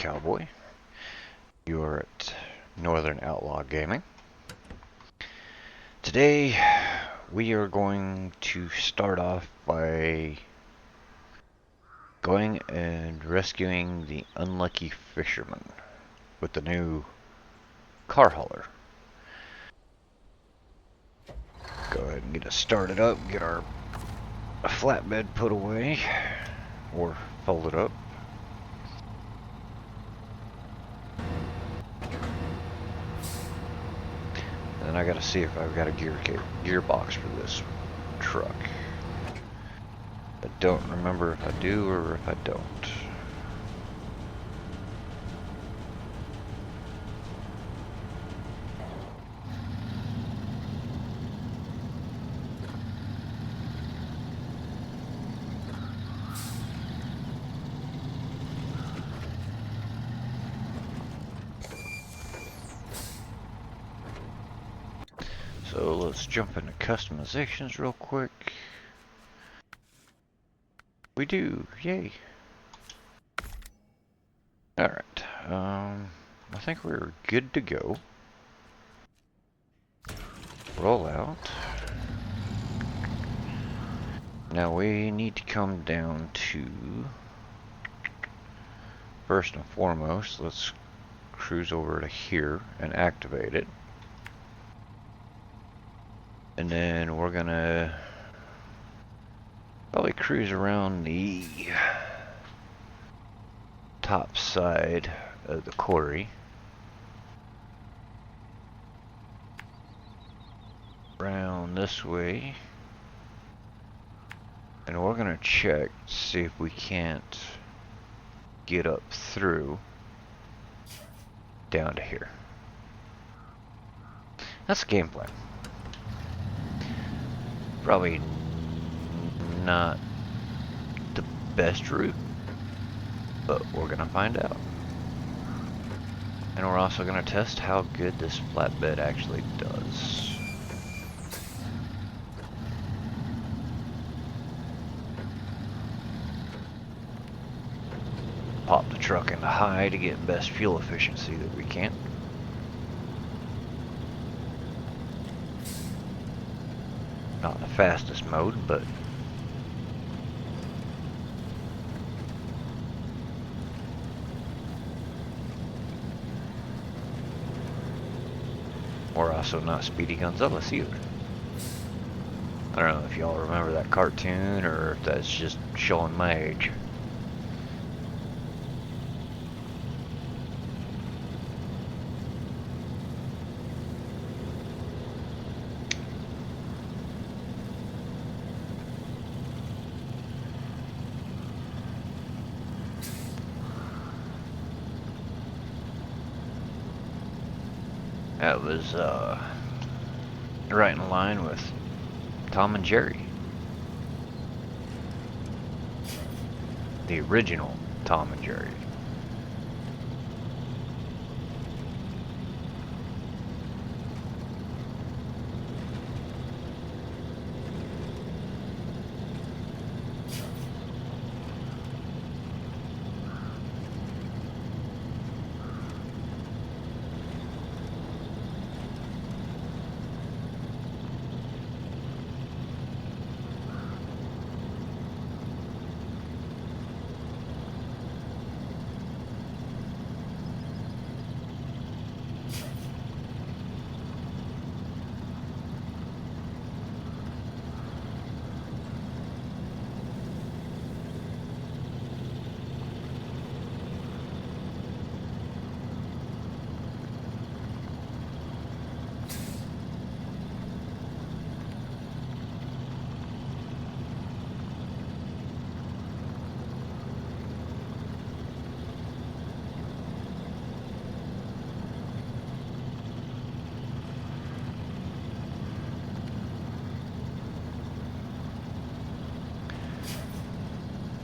Cowboy. You're at Northern Outlaw Gaming. Today we are going to start off by going and rescuing the unlucky fisherman with the new car hauler. Go ahead and get us started up, get our flatbed put away or folded up. And I gotta see if I've got a gearbox for this truck. I don't remember if I do or if I don't. So let's jump into customizations real quick. We do, yay. Alright, I think we're good to go. Roll out. Now we need to come down to, first and foremost, let's cruise over to here and activate it. And then we're gonna probably cruise around the top side of the quarry. Around this way. And we're gonna check to see if we can't get up through down to here. That's the game plan. Probably not the best route, but we're gonna find out. And we're also gonna test how good this flatbed actually does. Pop the truck into high to get best fuel efficiency that we can. Not the fastest mode, but we're also not Speedy Gonzales either. I don't know if y'all remember that cartoon or if that's just showing my age. That was right in line with Tom and Jerry. The original Tom and Jerry.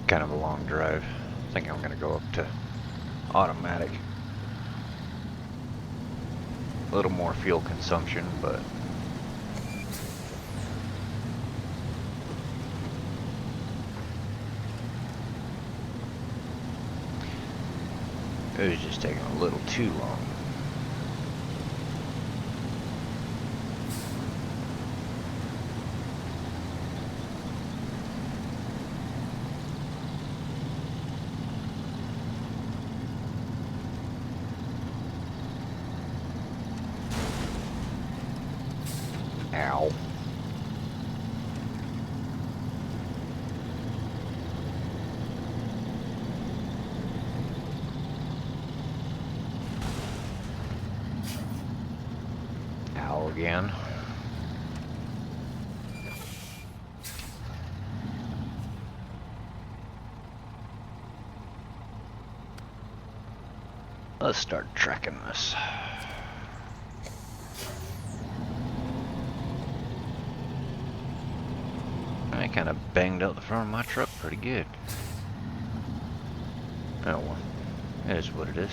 Kind of a long drive. I think I'm going to go up to automatic. A little more fuel consumption, but It was just taking a little too long. Ow. Ow again. Let's start tracking this. I kind of banged out the front of my truck pretty good. Oh well, it is what it is.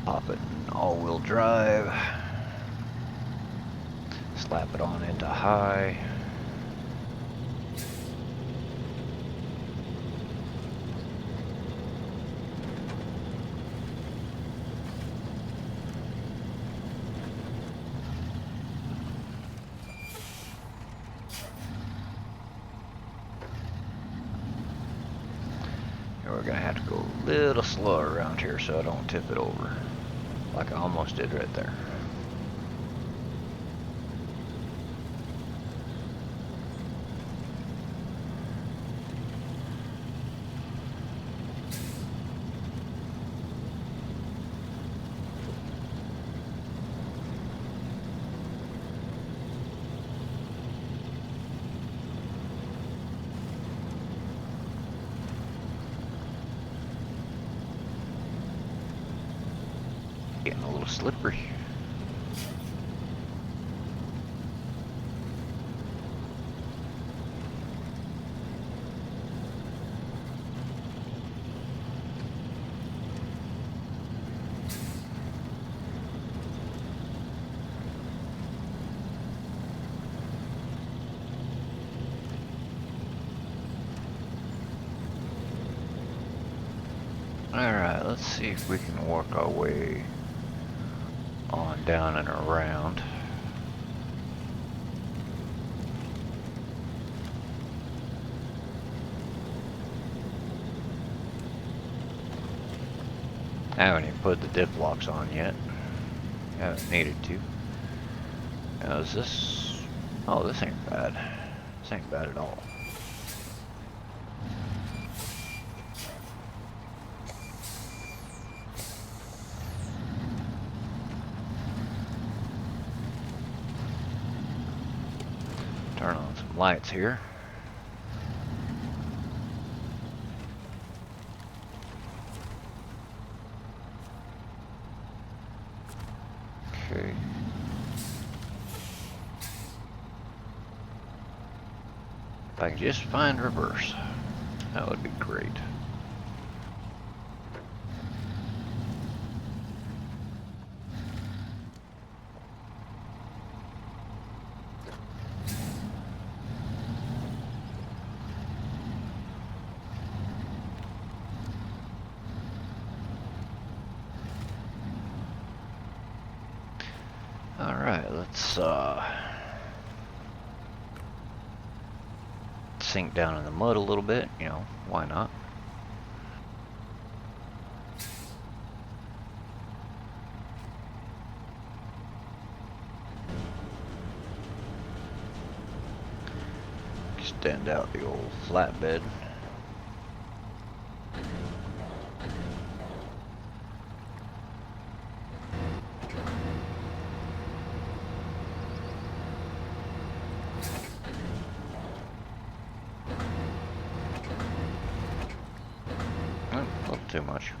Pop it in all-wheel drive. Slap it on into high. We're gonna have to go a little slower around here so I don't tip it over, like I almost did right there. Getting a little slippery. Alright, let's see if we can work our way on down and around. I haven't even put the diff locks on yet. Haven't needed to. Now is this... Oh, this ain't bad. This ain't bad at all. Turn on some lights here. Okay. If I can just find reverse, that would be great. Alright, let's sink down in the mud a little bit, you know, why not? Extend out the old flatbed. Too much.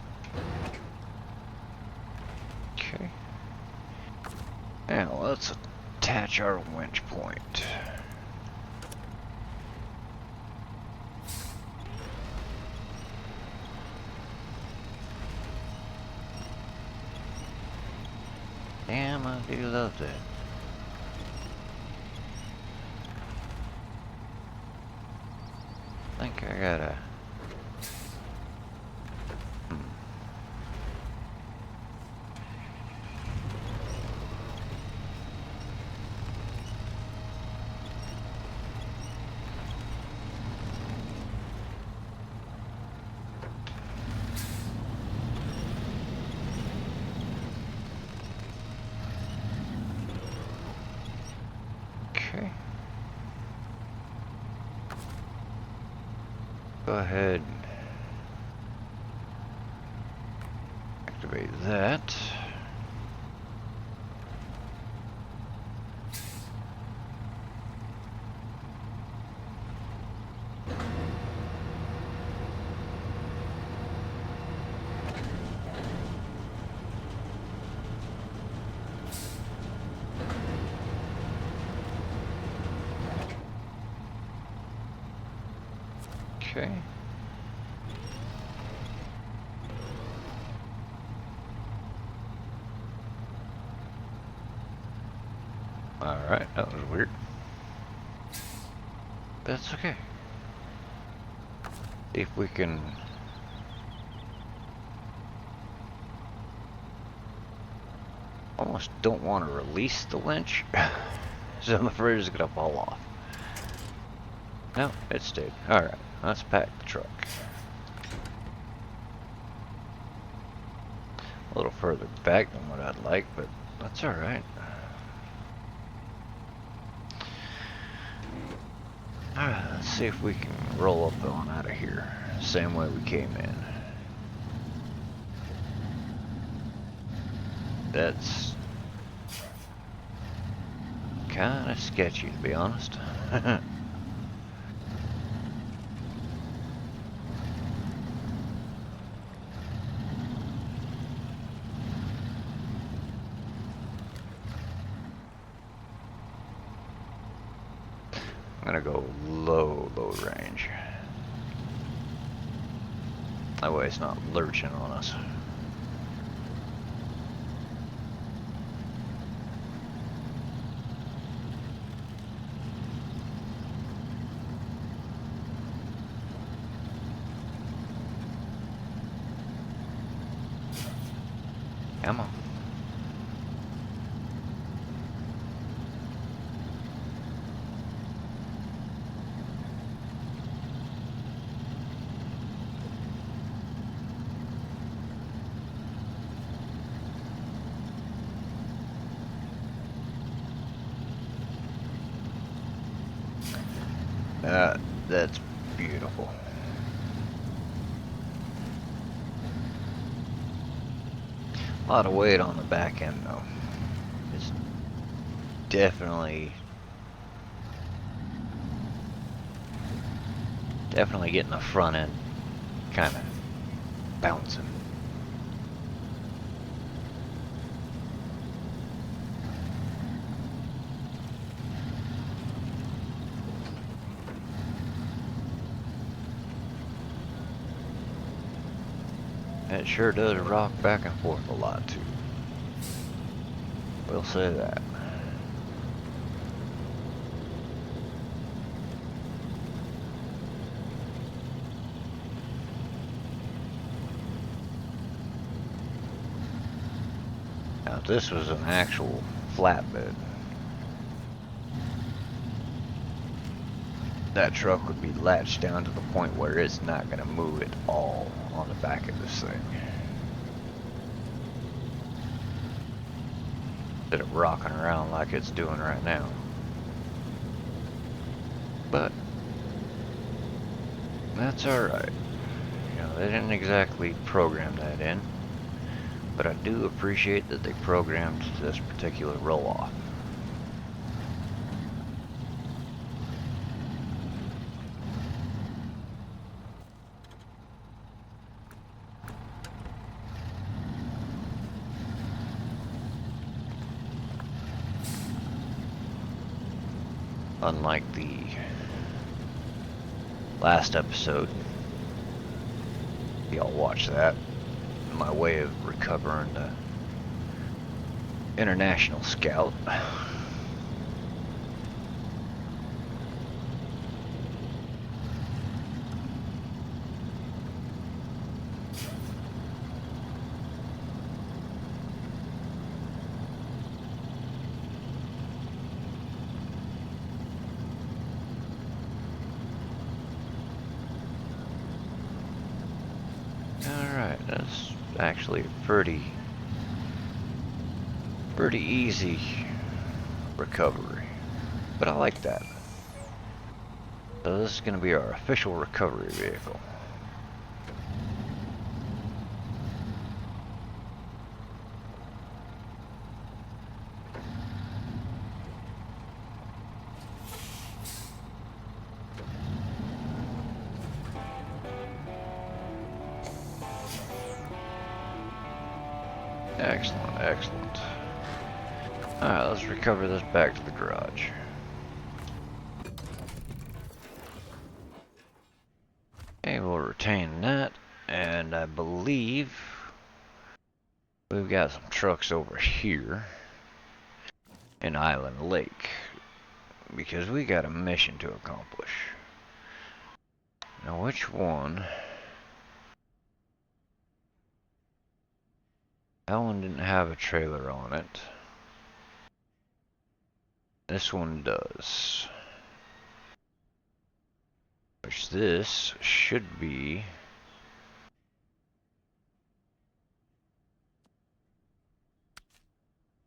Okay. Now let's attach our winch point. Damn, I do love that. I think I gotta Okay. Go ahead and activate that. Okay. Alright, that was weird. That's okay. See if we can... Almost don't want to release the winch, so I'm afraid it's gonna fall off. No, it stayed. Alright, let's pack the truck. A little further back than what I'd like, but that's alright. Alright, let's see if we can roll up on out of here. Same way we came in. That's kind of sketchy, to be honest. I'm gonna go low range. That way it's not lurching on us. Come on. That's beautiful. A lot of weight on the back end though. It's definitely getting the front end kind of bouncing. It sure does rock back and forth a lot too. We'll say that. Now if this was an actual flatbed, that truck would be latched down to the point where it's not going to move at all on the back of this thing. Instead of rocking around like it's doing right now. But that's alright. You know, they didn't exactly program that in, but I do appreciate that they programmed this particular roll-off. Unlike the last episode, y'all watch that. My way of recovering the International Scout. Alright, that's actually a pretty easy recovery. but I like that. So this is going to be our official recovery vehicle. Excellent, excellent. Alright, let's recover this back to the garage. Okay, we'll retain that, and I believe we've got some trucks over here in Island Lake, because we got a mission to accomplish. Now which one? That one didn't have a trailer on it. This one does. Which this should be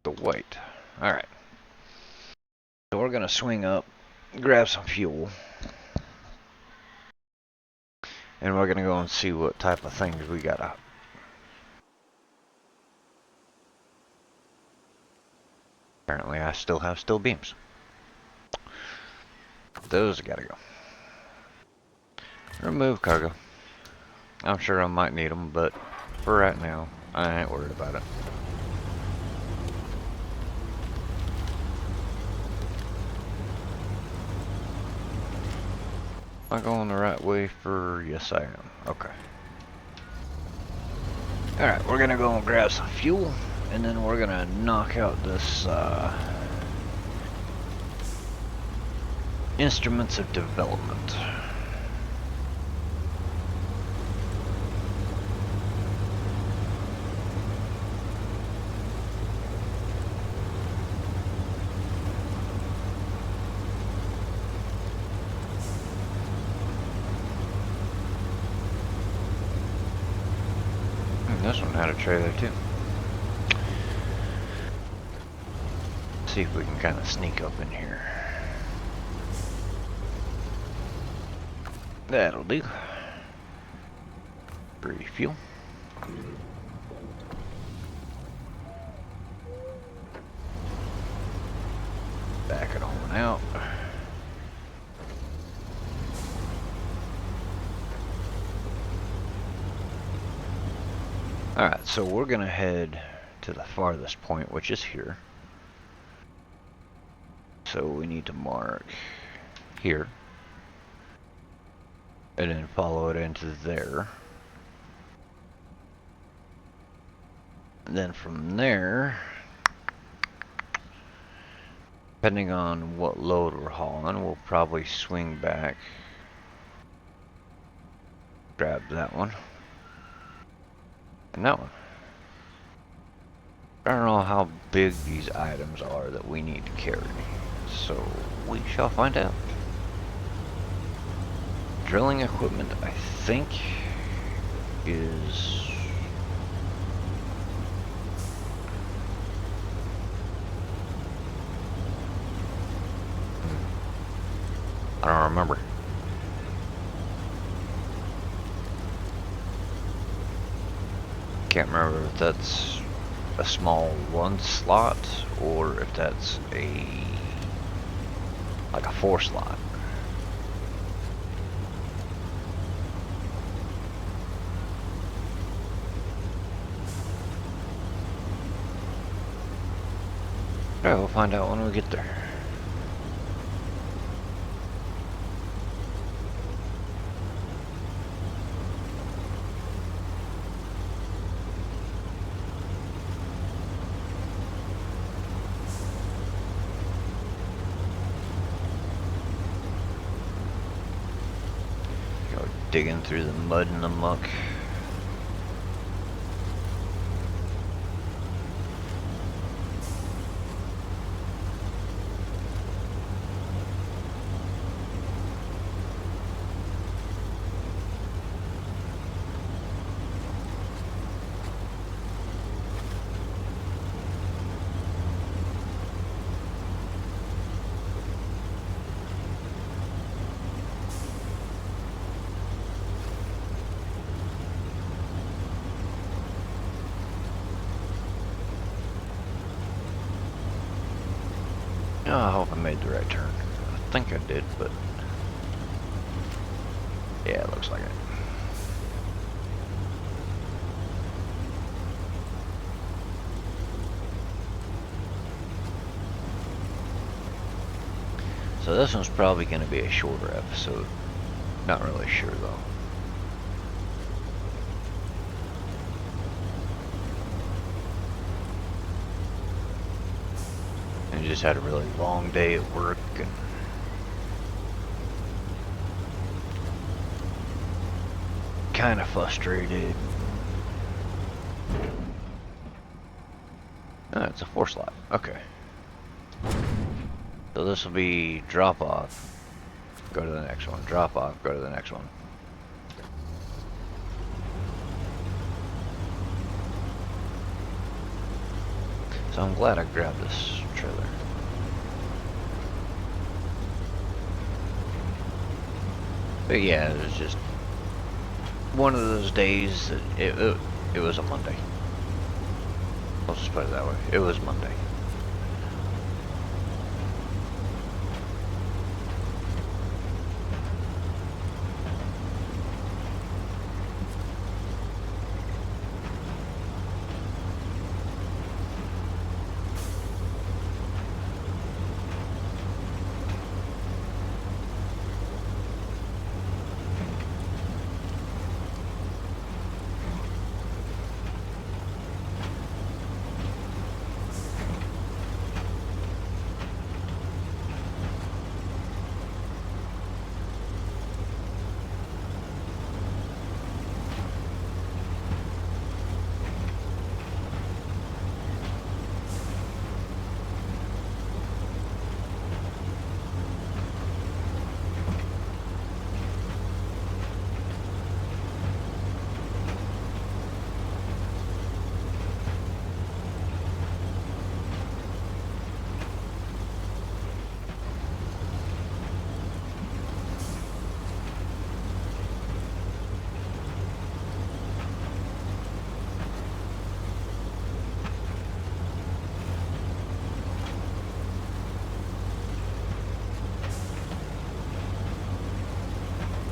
the white. Alright. So we're gonna swing up, grab some fuel, and we're gonna go and see what type of things we got out. Apparently I still have steel beams. Those gotta go. Remove cargo. I'm sure I might need them, but for right now, I ain't worried about it. Am I going the right way for... Yes, I am. Okay. Alright, we're gonna go and grab some fuel, and then we're gonna knock out this, instruments of development. This one had a trailer too. Let's see if we can kind of sneak up in here. That'll do. Refuel. Back it on out. Alright, so we're gonna head to the farthest point, which is here. So we need to mark here. And then follow it into there. And then from there, depending on what load we're hauling, we'll probably swing back. Grab that one. And that one. I don't know how big these items are that we need to carry, so we shall find out. Drilling equipment, I think, is... I don't remember. Can't remember if that's a small 1 slot or if that's like a 4 slot. Alright, we'll find out when we get there. Digging through the mud and the muck. Oh, I hope I made the right turn. I think I did, but yeah, it looks like it. So this one's probably going to be a shorter episode. Not really sure though. I just had a really long day at work and kind of frustrated. Oh, it's a 4 slot. Okay. So this will be drop off, go to the next one, drop off, go to the next one. So I'm glad I grabbed this trailer. But yeah, it was just one of those days that it was a Monday. Let's just put it that way. It was Monday.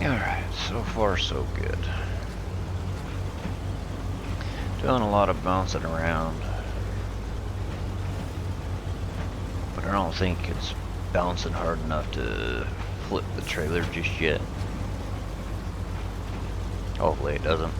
Alright, so far so good. Doing a lot of bouncing around, but I don't think it's bouncing hard enough to flip the trailer just yet. Hopefully it doesn't.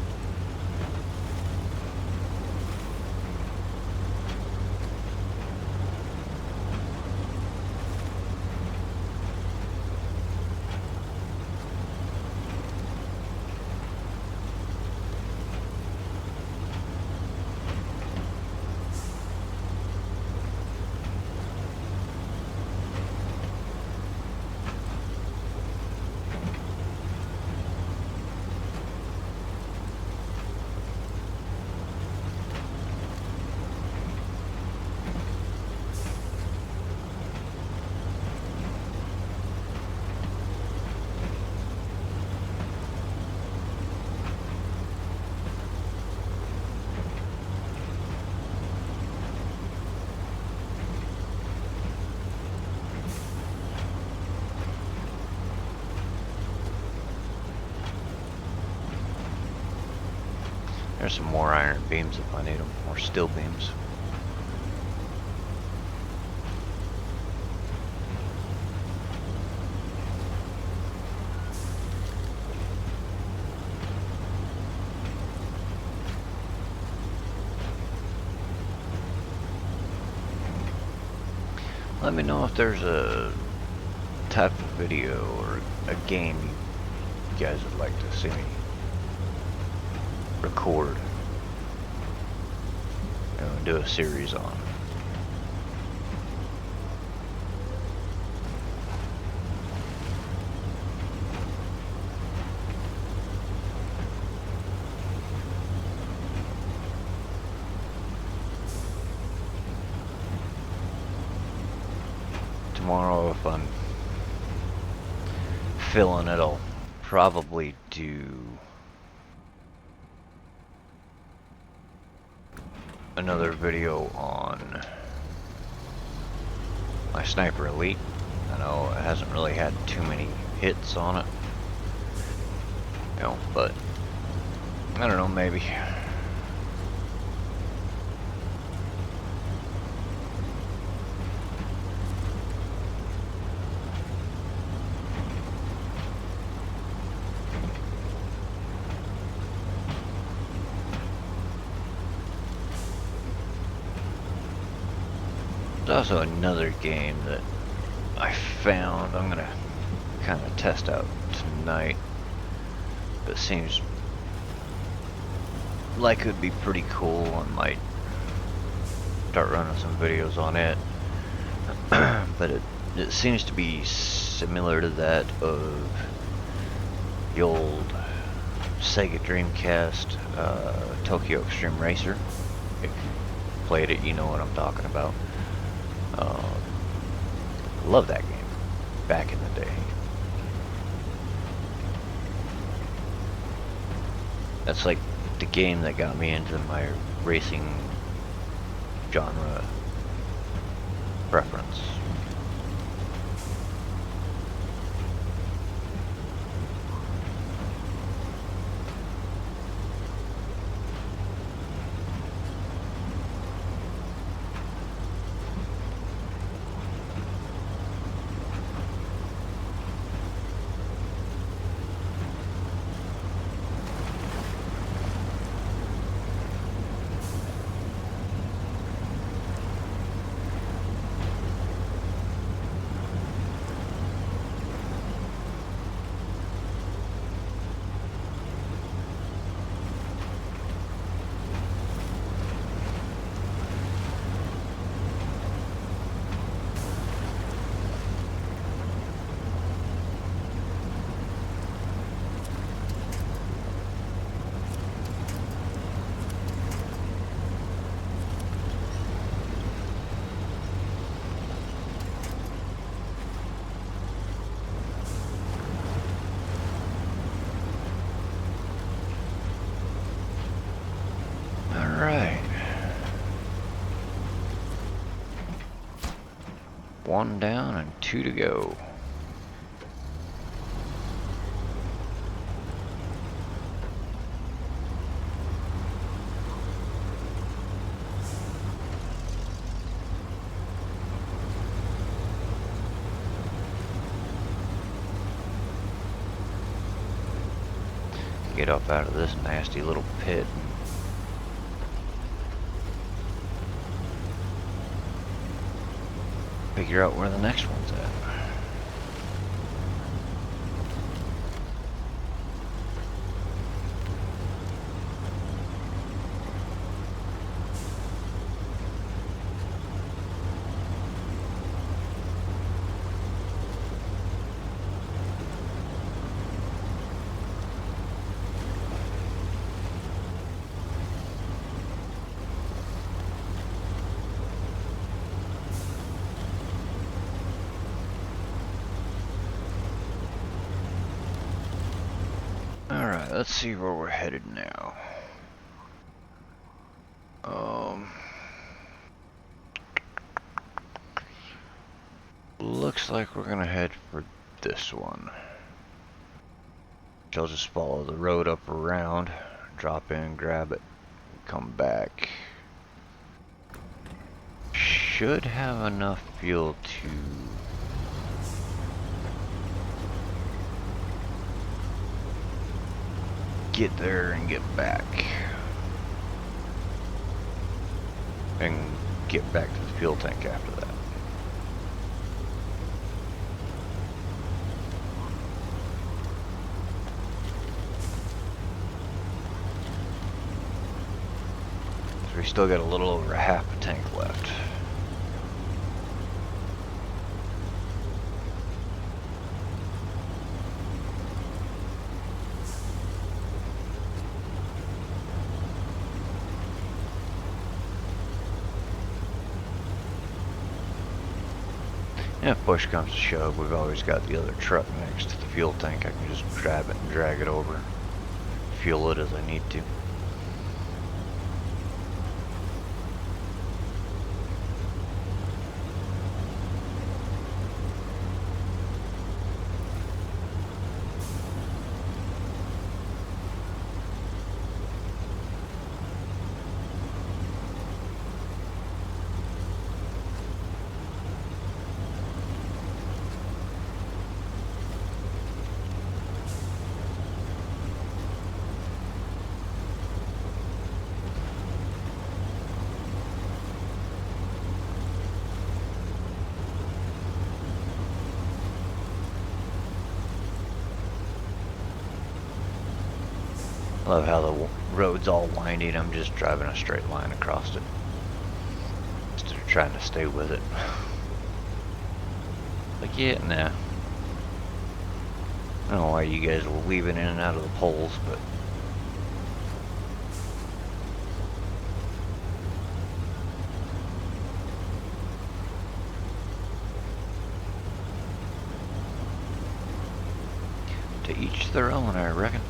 There's some more iron beams if I need them, more steel beams. Let me know if there's a type of video or a game you guys would like to see me record and do a series on. Tomorrow, if I'm feeling it, I'll probably do another video on my Sniper Elite. I know it hasn't really had too many hits on it, you know, but I don't know, maybe. There's also another game that I found I'm gonna kind of test out tonight. That seems like it would be pretty cool. I might start running some videos on it. But it seems to be similar to that of the old Sega Dreamcast Tokyo Extreme Racer. If you played it, you know what I'm talking about. Love that game back in the day. That's like the game that got me into my racing genre preference. Alright. 1 down and 2 to go. Get up out of this nasty little pit. Figure out where the next one's at. Alright, let's see where we're headed now. Looks like we're gonna head for this one. I'll just follow the road up around, drop in, grab it, come back. Should have enough fuel to get there and get back. And get back to the fuel tank after that. So we still got a little over half a tank left. If push comes to shove, we've always got the other truck next to the fuel tank. I can just grab it and drag it over, fuel it as I need to. Love how the road's all winding. I'm just driving a straight line across it instead of trying to stay with it. Like, yeah, nah. I don't know why you guys were weaving in and out of the poles, but to each their own, I reckon.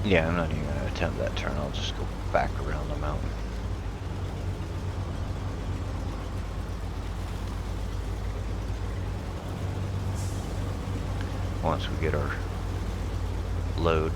Yeah, I'm not even going to attempt that turn. I'll just go back around the mountain. Once we get our load.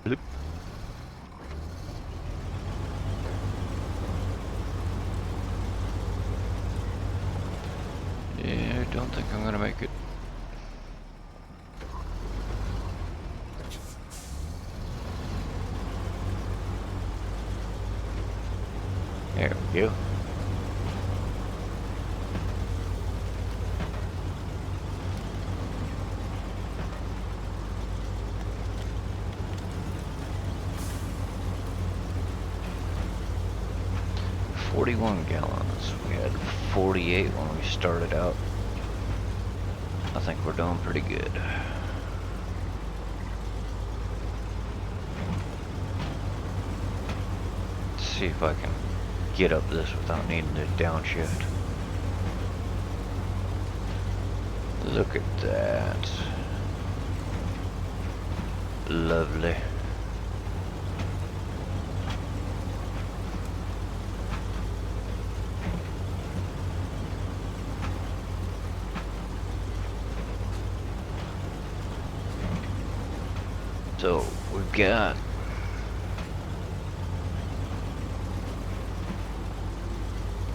Bloop. Yeah, I don't think I'm gonna make it. There we go. $41 gallons. We had 48 when we started out. I think we're doing pretty good. Let's see if I can get up this without needing to downshift. Look at that. Lovely. So we've got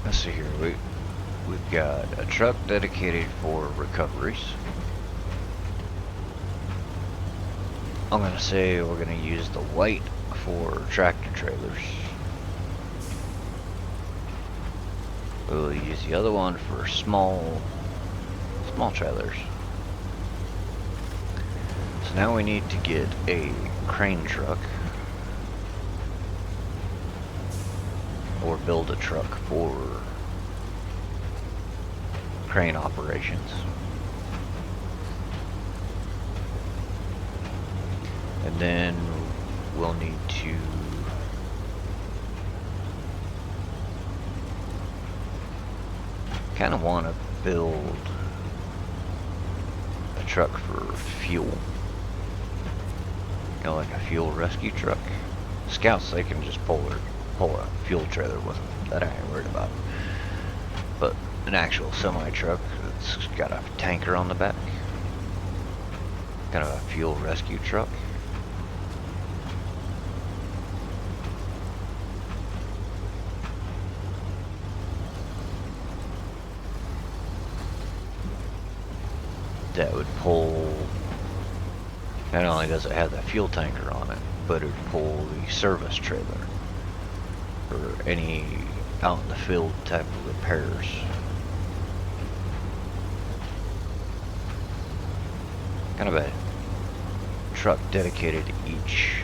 let's see here, we've got a truck dedicated for recoveries. I'm gonna say we're gonna use the white for tractor trailers. We'll use the other one for small trailers. So now we need to get a crane truck or build a truck for crane operations. And then we'll need to kind of want to build a truck for fuel. You know, like a fuel rescue truck. Scouts, they can just pull a fuel trailer with them. That I ain't worried about. But an actual semi-truck that's got a tanker on the back. Kind of a fuel rescue truck. That would pull, not only does it have the fuel tanker on it, but it would pull the service trailer for any out in the field type of repairs. Kind of a truck dedicated to each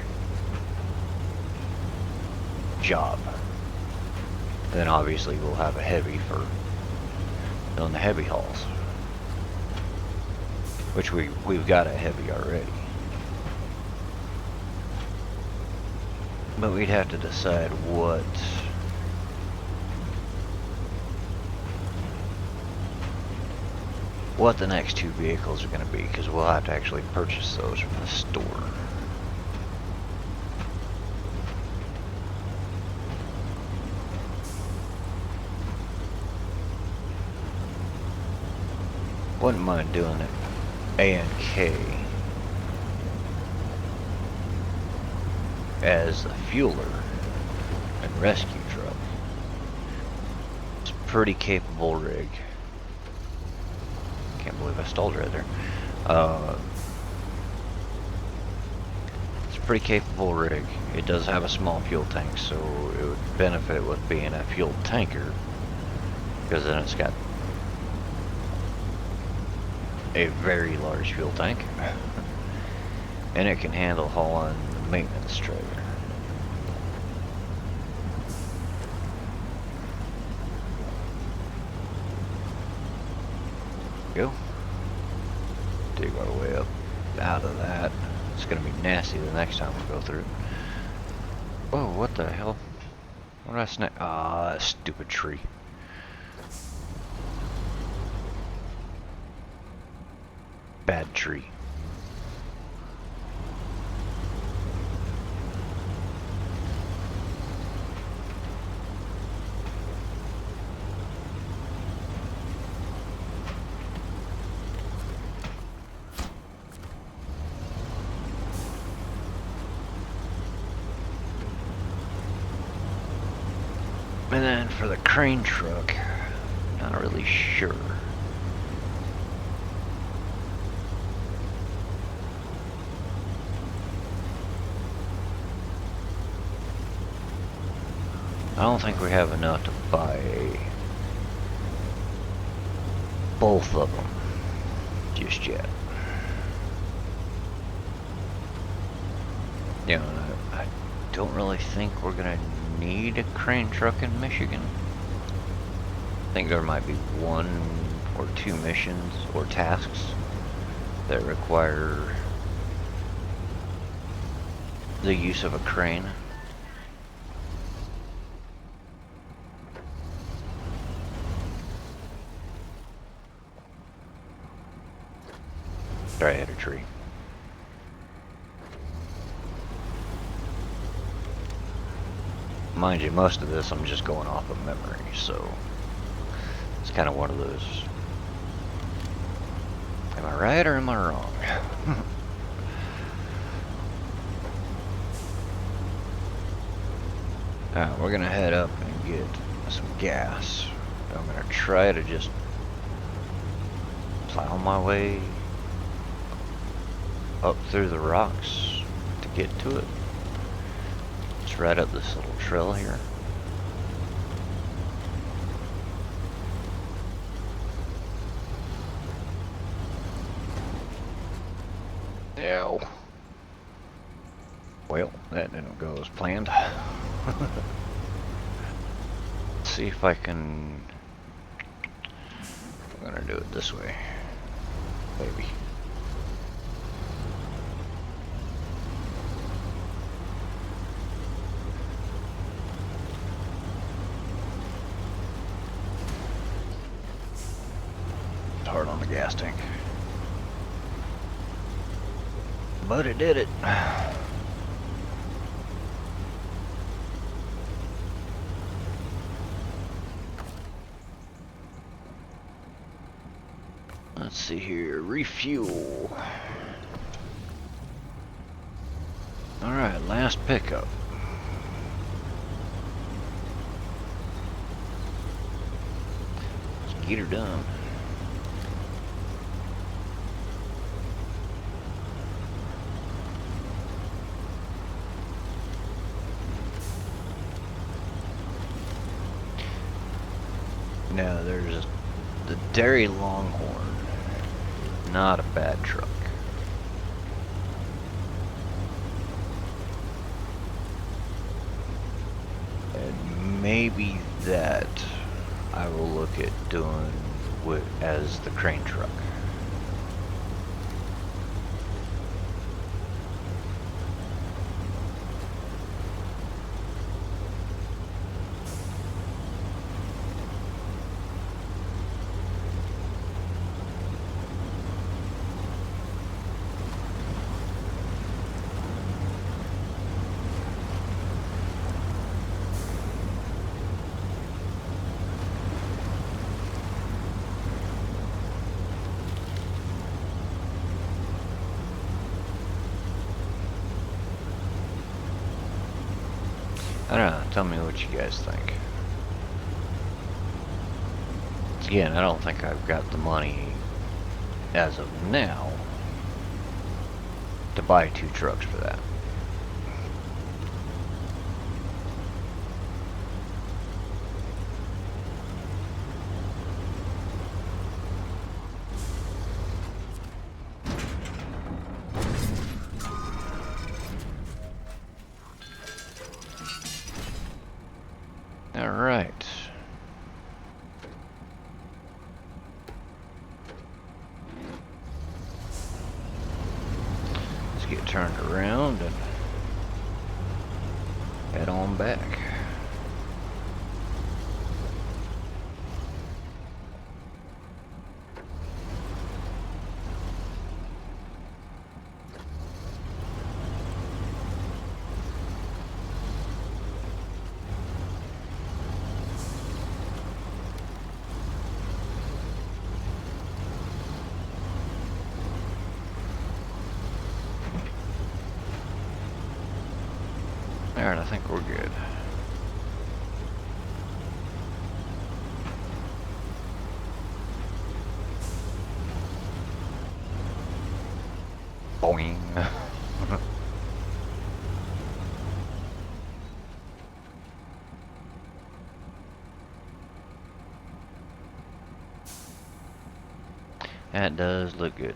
job. And then obviously we'll have a heavy for doing the heavy hauls. Which we've got a heavy already. But we'd have to decide what the next two vehicles are going to be, because we'll have to actually purchase those from the store. Wouldn't mind doing it A and K as a fueler and rescue truck. It's a pretty capable rig. Can't believe I stalled right there. It's a pretty capable rig. It does have a small fuel tank, so it would benefit with being a fuel tanker, because then it's got a very large fuel tank, and it can handle hauling the maintenance trailer. Go. Dig our way up out of that. It's gonna be nasty the next time we go through. Whoa, what the hell? What did I snap? Ah, that stupid tree. Bad tree. And then for the crane truck, not really sure. I don't think we have enough to buy both of them just yet. You know, I don't really think we're gonna need a crane truck in Michigan. I think there might be 1 or 2 missions or tasks that require the use of a crane. Sorry, I hit a tree. Mind you, most of this I'm just going off of memory, so it's kind of one of those, am I right or am I wrong? Alright, we're gonna head up and get some gas. I'm gonna try to just plow my way up through the rocks to get to it. Just right up this little trail here. Ow. Well, that didn't go as planned. Let's see if I can... I'm gonna do it this way. Maybe. Hard on the gas tank, but it did it. Let's see here, refuel. Alright, last pickup. Let's get her done. Now there's the Dairy Longhorn, not a bad truck. And maybe that I will look at doing as the crane truck. I don't know, tell me what you guys think. Again, I don't think I've got the money as of now to buy 2 trucks for that. Alright. Let's get turned around and head on back. Alright, I think we're good. Boing. That does look good.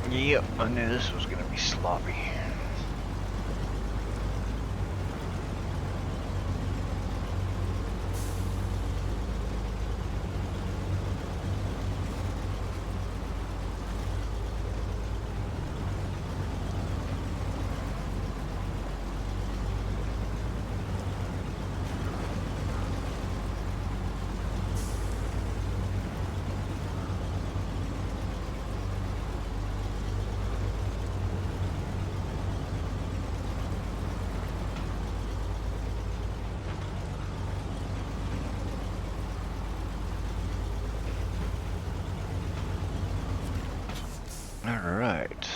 Yep, I knew this was gonna be sloppy. Alright.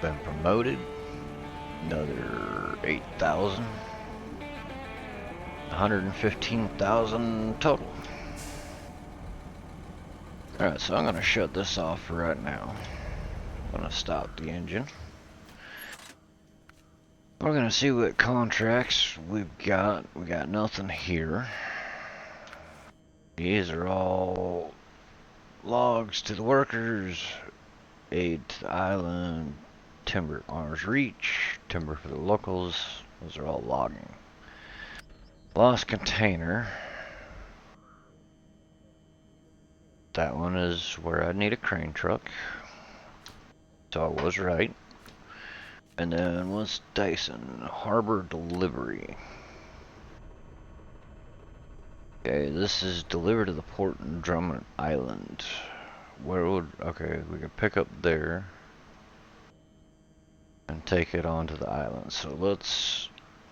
Been promoted. Another 8,000. 115,000 total. Alright, so I'm gonna shut this off for right now. I'm gonna stop the engine. We're gonna see what contracts we've got. We got nothing here. These are all logs to the workers, aid to the island, timber arm's reach, timber for the locals. Those are all logging. Lost container. That one is where I need a crane truck. So I was right. And then what's Dyson? Harbor delivery. Okay, this is delivered to the port in Drummond Island. Where would... Okay, we can pick up there and take it onto the island. So let's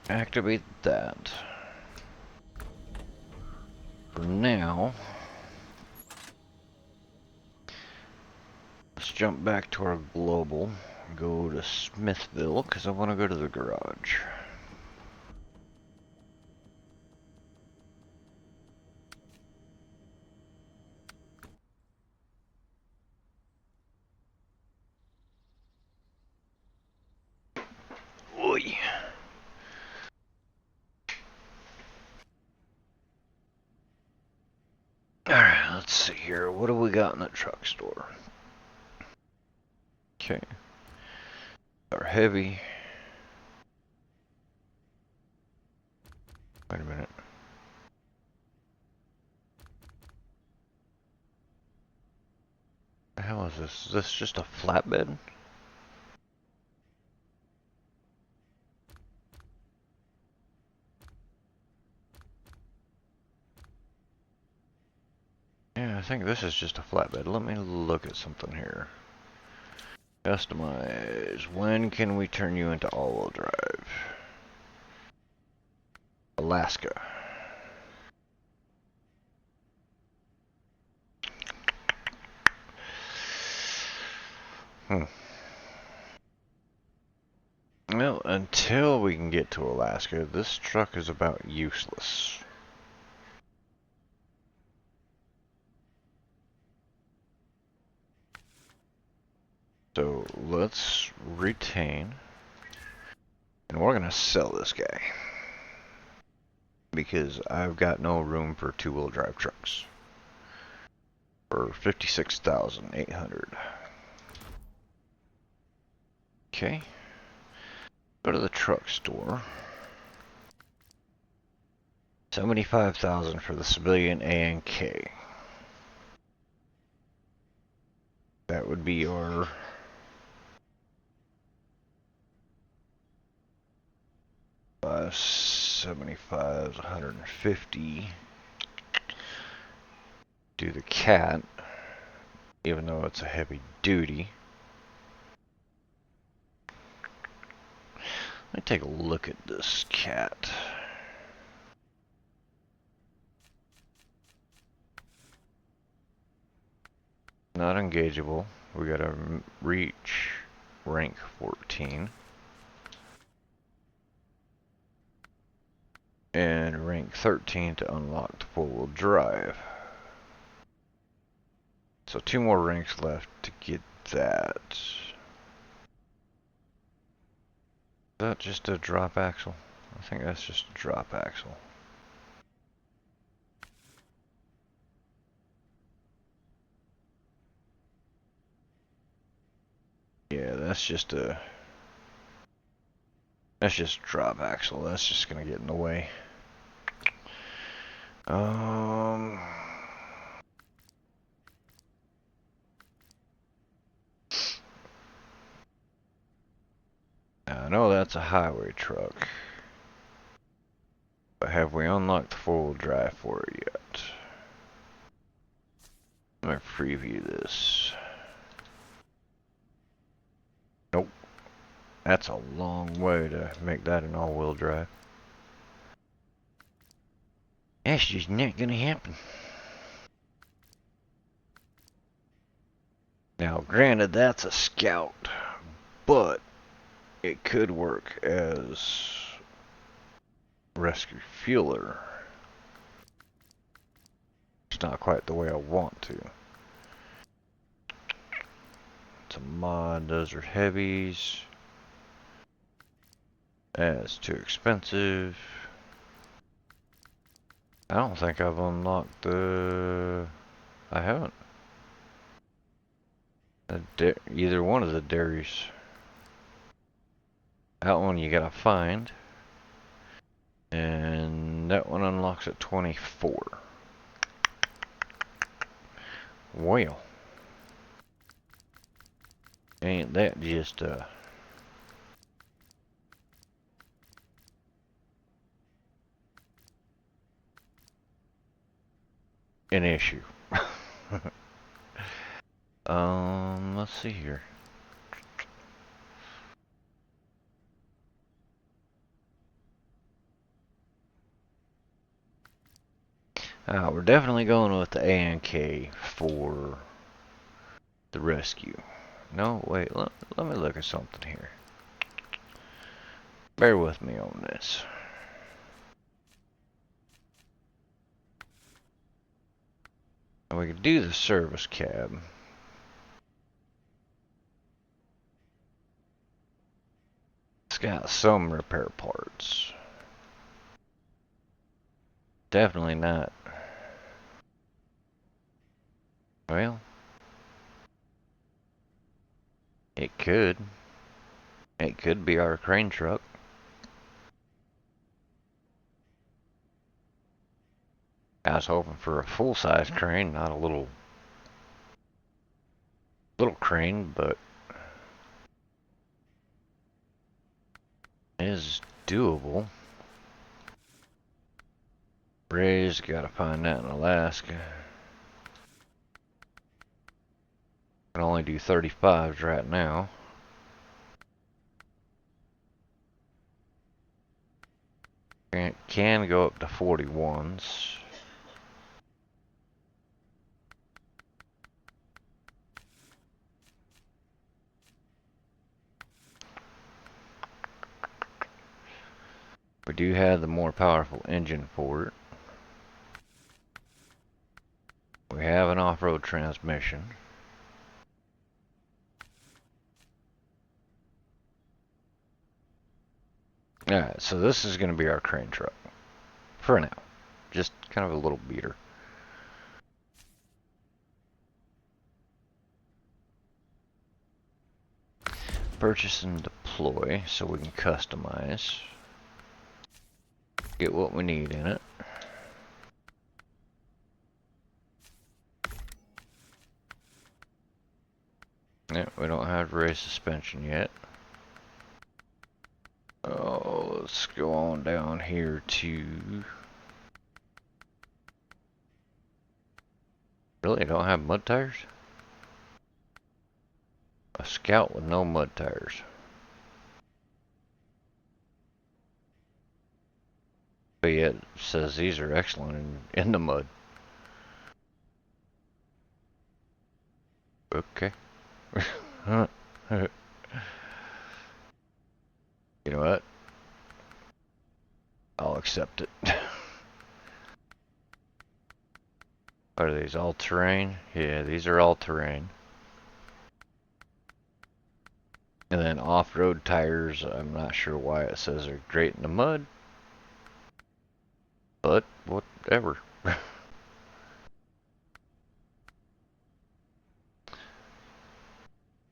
activate that. For now, let's jump back to our global. Go to Smithville, because I want to go to the garage. Oi. Alright, let's see here. What do we got in the truck store? Okay. Our heavy. Wait a minute. The hell is this? Is this just a flatbed? Yeah, I think this is just a flatbed. Let me look at something here. Customize. When can we turn you into all-wheel drive? Alaska. Well, until we can get to Alaska, this truck is about useless. So let's retain, and we're gonna sell this guy because I've got no room for two-wheel drive trucks for 56,800. Okay, go to the truck store. 75,000 for the civilian A and K. That would be your 75, 150. Do the cat, even though it's a heavy duty. Let me take a look at this cat. Not engageable. We got to reach rank 14. And rank 13 to unlock the four-wheel drive. So 2 more ranks left to get that. Is that just a drop axle? I think that's just a drop axle. Yeah, that's just a drop axle. That's just gonna get in the way. I know that's a highway truck, but have we unlocked the four-wheel drive for it yet? Let me preview this. Nope. That's a long way to make that an all-wheel drive. That's just not gonna happen. Now, granted, that's a Scout, but it could work as rescue fueler. It's not quite the way I want to. It's a mod. Those are heavies. That's too expensive. I don't think I've unlocked the... I haven't. Either one of the dairies. That one you gotta find. And that one unlocks at 24. Well. Ain't that just, an issue. Let's see here. We're definitely going with the A and K for the rescue. No, wait, let me look at something here. Bear with me on this. We could do the service cab. It's got some repair parts. Definitely not. Well, it could. It could be our crane truck. I was hoping for a full-size crane, not a little crane, but it is doable. Ray's gotta find that in Alaska. Can only do 35s right now. It can go up to 41s. We do have the more powerful engine for it. We have an off-road transmission. Alright, so this is going to be our crane truck. For now. Just kind of a little beater. Purchase and deploy so we can customize. Get what we need in it. Yeah, we don't have race suspension yet. Oh, let's go on down here to... Really, don't have mud tires? A Scout with no mud tires. But yet, it says these are excellent in the mud. Okay. You know what? I'll accept it. Are these all terrain? Yeah, these are all terrain. And then off-road tires, I'm not sure why it says they're great in the mud. But, whatever.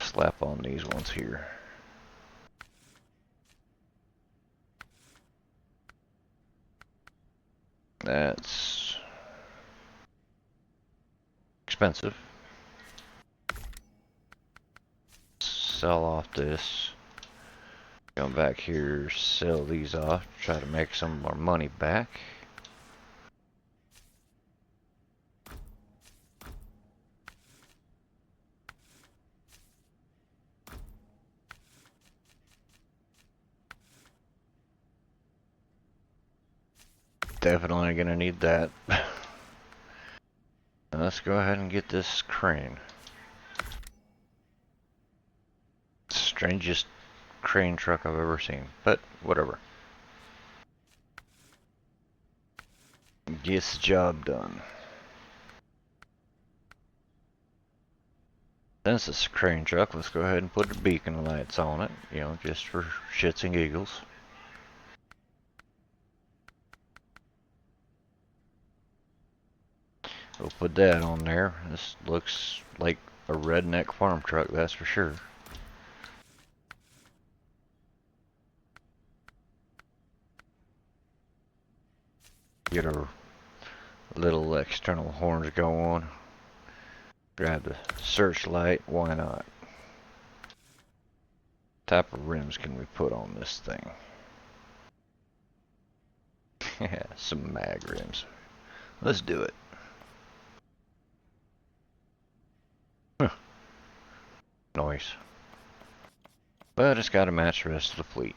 Slap on these ones here. That's expensive. Sell off this. Come back here, sell these off, try to make some more money back. Definitely gonna need that. Let's go ahead and get this crane. Strangest crane truck I've ever seen, but whatever. Gets the job done. Since it's a crane truck, let's go ahead and put the beacon lights on it, you know, just for shits and giggles. We'll put that on there. This looks like a redneck farm truck, that's for sure. Get our little external horns going. Grab the searchlight, why not? What type of rims can we put on this thing? Some mag rims. Let's do it. Huh. Noise. But it's got to match the rest of the fleet.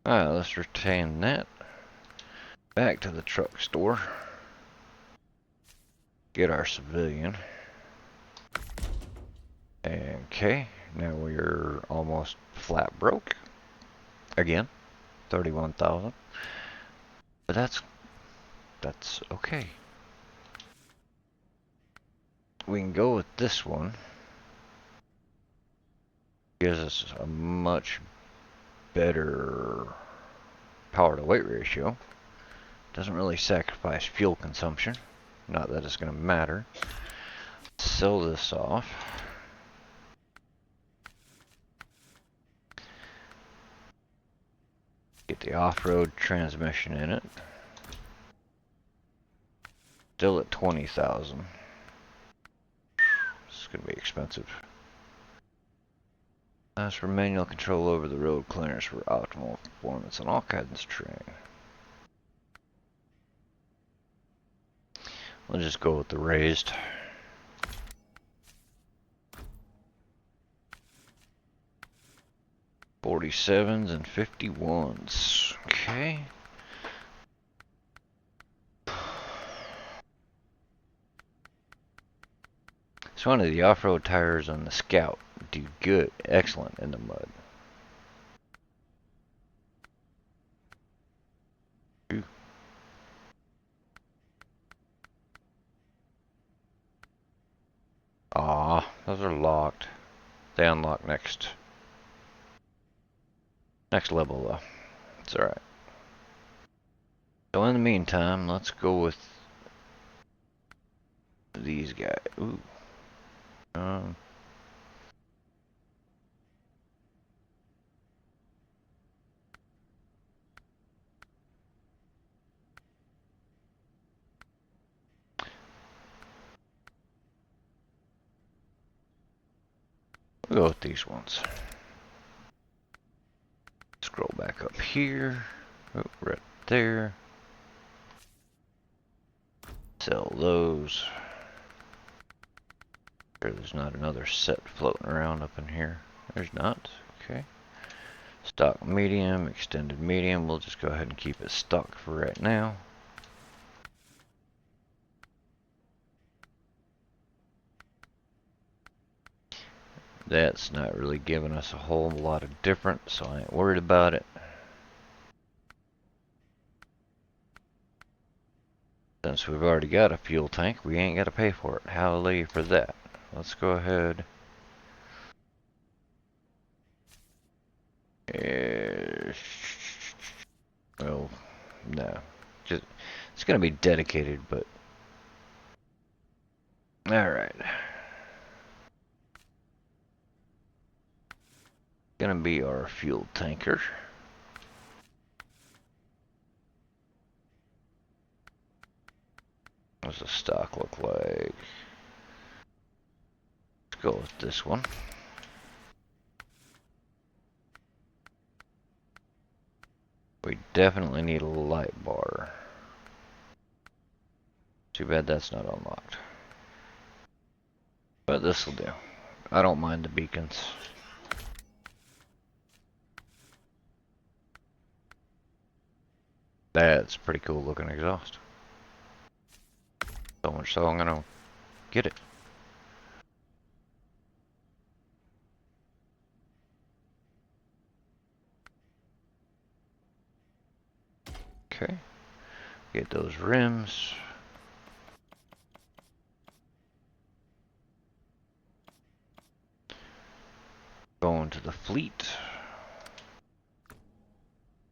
Alright, let's retain that. Back to the truck store. Get our civilian. Okay, now we're almost flat broke. Again, 31,000. But that's okay. We can go with this one. Gives us a much better power to weight ratio. Doesn't really sacrifice fuel consumption. Not that it's going to matter. Sell this off. Get the off-road transmission in it. Still at 20,000. This is going to be expensive. As for manual control over the road clearance for optimal performance on all kinds of terrain. We'll just go with the raised. '47s and 51s. Okay. So one of the off-road tires on the Scout do good, excellent in the mud. Ooh. Aw, those are locked. They unlock next level though. It's alright. So in the meantime, let's go with these guys. Ooh. We'll go with these ones. Scroll back up here. Oh, right there. Sell those. Sure there's not another set floating around up in here. There's not. Okay. Stock medium, extended medium. We'll just go ahead and keep it stock for right now. That's not really giving us a whole lot of difference, so I ain't worried about it. Since we've already got a fuel tank, we ain't got to pay for it. Hallelujah for that. Let's go ahead. Well, no. Just, it's going to be dedicated, but... Alright. Gonna be our fuel tanker. What's the stock look like? Let's go with this one. We definitely need a light bar. Too bad that's not unlocked. But this will do. I don't mind the beacons. That's pretty cool looking exhaust. So much so I'm gonna get it. Okay. Get those rims. Going to the fleet.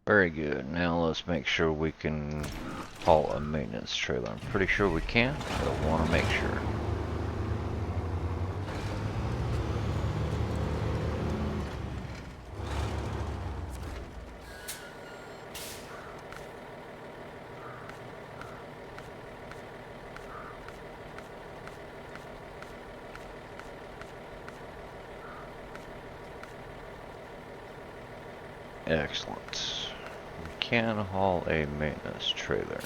Very good. Now let's make sure we can haul a maintenance trailer. I'm pretty sure we can, but I want to make sure. Excellent. We can haul a maintenance trailer.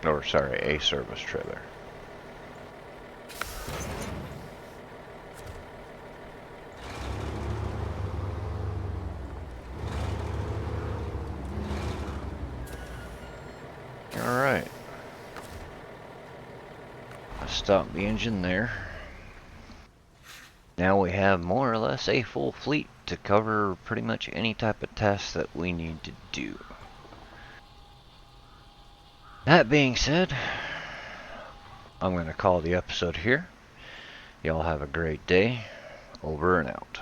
Or sorry, a service trailer. Alright. Let's stop the engine there. Now we have more or less a full fleet to cover pretty much any type of task that we need to do. That being said, I'm going to call the episode here. Y'all have a great day. Over and out.